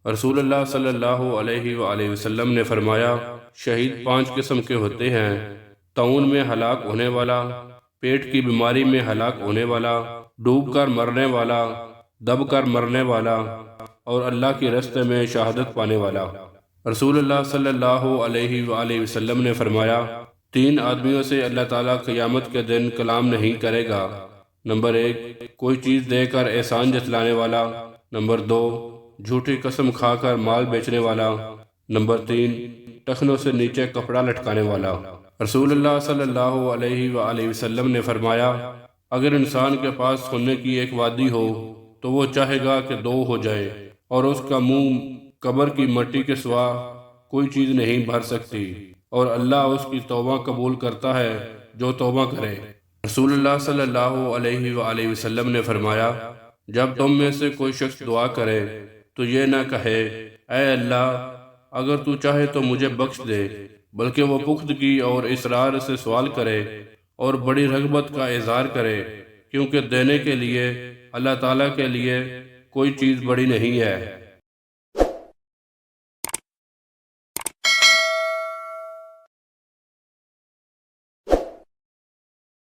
رسول اللہ صلی اللہ علیہ وآلہ وسلم نے فرمایا، شہید 5 قسم کے ہوتے ہیں: طاعون میں ہلاک ہونے والا، پیٹ کی بیماری میں ہلاک ہونے والا، ڈوب کر مرنے والا، دب کر مرنے والا، اور اللہ کے راستے میں شہادت پانے والا۔ رسول اللہ صلی اللہ علیہ وآلہ وسلم نے فرمایا، 3 آدمیوں سے اللہ تعالیٰ قیامت کے دن کلام نہیں کرے گا۔ نمبر 1، کوئی چیز دے کر احسان جتلانے والا۔ نمبر 2، جھوٹی قسم کھا کر مال بیچنے والا۔ نمبر 3، ٹخنوں سے نیچے کپڑا لٹکانے والا۔ رسول اللہ صلی اللہ علیہ وآلہ وسلم نے فرمایا، اگر انسان کے پاس سونے کی ایک وادی ہو تو وہ چاہے گا کہ 2 ہو جائے، اور اس کا منہ قبر کی مٹی کے سوا کوئی چیز نہیں بھر سکتی، اور اللہ اس کی توبہ قبول کرتا ہے جو توبہ کرے۔ رسول اللہ صلی اللہ علیہ وآلہ وسلم نے فرمایا، جب تم میں سے کوئی شخص دعا کرے تو یہ نہ کہے، اے اللہ اگر تو چاہے تو مجھے بخش دے، بلکہ وہ پختگی اور اصرار سے سوال کرے اور بڑی رغبت کا اظہار کرے، کیونکہ دینے کے لیے اللہ تعالیٰ کے لیے کوئی چیز بڑی نہیں ہے۔